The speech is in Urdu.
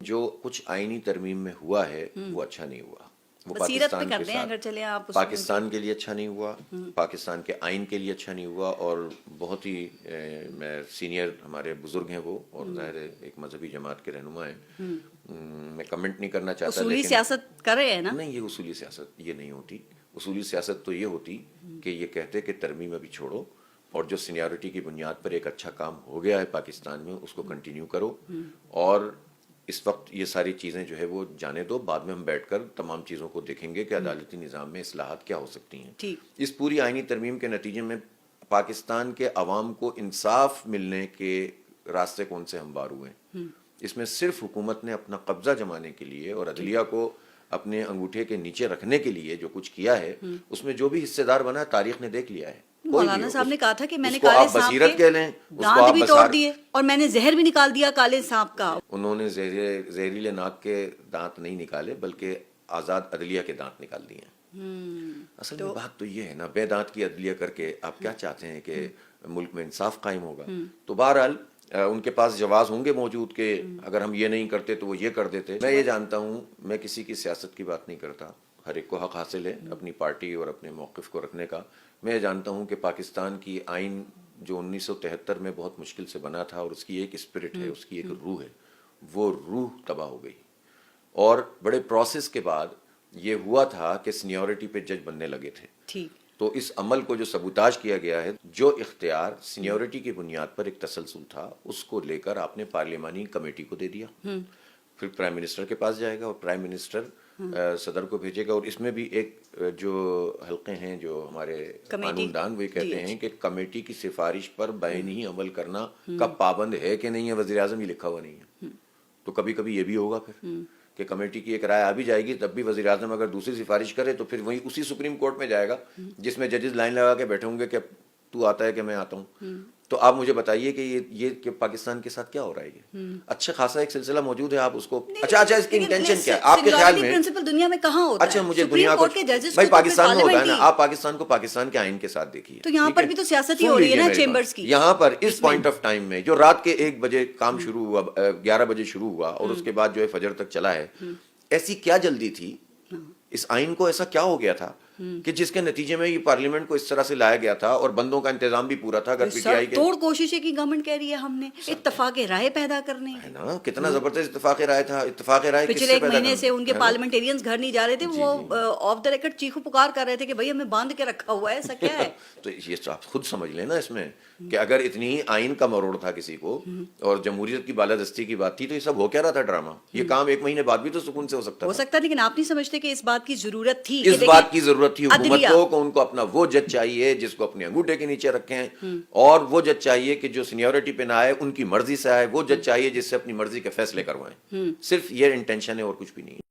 جو کچھ آئینی ترمیم میں ہوا ہے وہ اچھا نہیں ہوا، وہ بصیرت پہ کر دیں اگر چلیں آپ پاکستان کے لیے اچھا نہیں ہوا، پاکستان کے آئین کے لیے اچھا نہیں ہوا، اور بہت ہی میں سینئر ہمارے بزرگ ہیں وہ، اور ظاہر ہے ایک مذہبی جماعت کے رہنما ہیں، میں کمنٹ نہیں کرنا چاہتا، اصولی سیاست کر رہے ہیں نا؟ نہیں، یہ اصولی سیاست یہ نہیں ہوتی۔ اصولی سیاست تو یہ ہوتی کہ یہ کہتے کہ ترمیم ابھی چھوڑو، اور جو سینیورٹی کی بنیاد پر ایک اچھا کام ہو گیا ہے پاکستان میں اس کو کنٹینیو کرو، اور اس وقت یہ ساری چیزیں جو ہے وہ جانے دو، بعد میں ہم بیٹھ کر تمام چیزوں کو دیکھیں گے کہ عدالتی نظام میں اصلاحات کیا ہو سکتی ہیں۔ اس پوری آئینی ترمیم کے نتیجے میں پاکستان کے عوام کو انصاف ملنے کے راستے کون سے ہموار ہوئے ہیں؟ اس میں صرف حکومت نے اپنا قبضہ جمانے کے لیے اور عدلیہ کو اپنے انگوٹھے کے نیچے رکھنے کے لیے جو کچھ کیا ہے، اس میں جو بھی حصے دار بنا ہے تاریخ نے دیکھ لیا ہے۔ مولانا صاحب نے کہا تھا کہ میں نے کالے سانپ کے دانت بھی توڑ دیے اور میں نے زہر بھی نکال دیا کالے سانپ کا۔ انہوں نے زہریلے ناک کے دانت نہیں نکالے بلکہ آزاد عدلیہ کے دانت نکال دیے ہیں۔ اصل میں بات تو یہ ہے نا، بے دانت کی عدلیہ کر کے آپ کیا چاہتے ہیں کہ ملک میں انصاف قائم ہوگا؟ تو بہرحال ان کے پاس جواز ہوں گے موجود کہ اگر ہم یہ نہیں کرتے تو وہ یہ کر دیتے۔ میں یہ جانتا ہوں، میں کسی کی سیاست کی بات نہیں کرتا، ہر ایک کو حق حاصل ہے اپنی پارٹی اور اپنے موقف کو رکھنے کا۔ میں جانتا ہوں کہ پاکستان کی آئین جو 1973 میں بہت مشکل سے بنا تھا، اور اس کی ایک اسپرٹ ہے، اس کی ایک روح ہے، وہ روح تباہ ہو گئی، اور بڑے پروسیس کے بعد یہ ہوا تھا کہ سینیورٹی پہ جج بننے لگے تھے۔ تو اس عمل کو جو سبوتاج کیا گیا ہے، جو اختیار سینیورٹی کی بنیاد پر ایک تسلسل تھا، اس کو لے کر آپ نے پارلیمانی کمیٹی کو دے دیا، پھر پرائم منسٹر کے پاس جائے گا اور پرائم منسٹر صدر کو بھیجے گا۔ اور اس میں بھی ایک جو حلقے ہیں جو ہمارے قانون دان، وہ کہتے ہیں کہ کمیٹی کی سفارش پر بعینی عمل کرنا کا پابند ہے کہ نہیں ہے وزیر اعظم، یہ لکھا ہوا نہیں ہے۔ تو کبھی کبھی یہ بھی ہوگا پھر کہ کمیٹی کی ایک رائے آ بھی جائے گی، تب بھی وزیر اعظم اگر دوسری سفارش کرے تو پھر وہی اسی سپریم کورٹ میں جائے گا جس میں ججز لائن لگا کے بیٹھے ہوں گے کہ تو آتا ہے کہ میں آتا ہوں۔ تو آپ مجھے بتائیے کہ یہ کہ پاکستان کے ساتھ کیا ہو رہا ہے؟ یہ اچھا خاصا ایک سلسلہ موجود ہے، آپ اس کو اچھا اس کی انٹینشن کیا ہے آپ کے خیال میں؟ پرنسپل دنیا میں کہاں ہوتا ہے؟ اچھا مجھے دنیا کو بھائی پاکستان میں ہوتا ہے نا، آپ پاکستان کو پاکستان کے آئین کے ساتھ دیکھیے، تو یہاں پر بھی تو سیاست ہی ہو رہی ہے نا چیمبرز کی۔ یہاں پر اس پوائنٹ آف ٹائم میں جو رات کے 1 بجے کام شروع ہوا، 11 بجے شروع ہوا اور اس کے بعد جو ہے فجر تک چلا ہے، ایسی کیا جلدی تھی؟ اس آئین کو ایسا کیا ہو گیا تھا کہ جس کے نتیجے میں یہ پارلیمنٹ کو اس طرح سے لایا گیا تھا، اور بندوں کا انتظام بھی پورا تھا؟ اگر پی ٹی آئی کے توڑ کوششیں کی گورنمنٹ کہہ رہی ہے ہم نے اتفاق رائے پیدا کرنے ہے نا، کتنا زبردست اتفاق رائے تھا۔ اتفاق رائے پچھلے 1 مہینے سے ان کے پارلیمنٹیرینز گھر نہیں جا رہے تھے، وہ آف دا ریکارڈ چیخو پکار کر رہے تھے کہ بھائی ہمیں باندھ کے رکھا ہوا ہے، ایسا کیا ہے؟ تو یہ آپ خود سمجھ لیں نا اس میں کہ اگر اتنی ہی آئین کا مروڑ تھا کسی کو اور جمہوریت کی بالادستی کی بات تھی، تو یہ سب ہو کیا رہا تھا ڈرامہ؟ یہ کام 1 مہینے بعد بھی تو سکون سے ہو سکتا تھا۔ لیکن آپ نہیں سمجھتے کہ اس بات کی ضرورت تھی؟ اس بات کی ضرورت تھی حکومت کو کہ ان کو اپنا وہ جج چاہیے جس کو اپنے انگوٹھے کے نیچے رکھیں، اور وہ جج چاہیے کہ جو سینیورٹی پہ نہ آئے، ان کی مرضی سے آئے، وہ جج چاہیے جس سے اپنی مرضی کے فیصلے کروائیں۔ صرف یہ انٹینشن ہے اور کچھ بھی نہیں ہے۔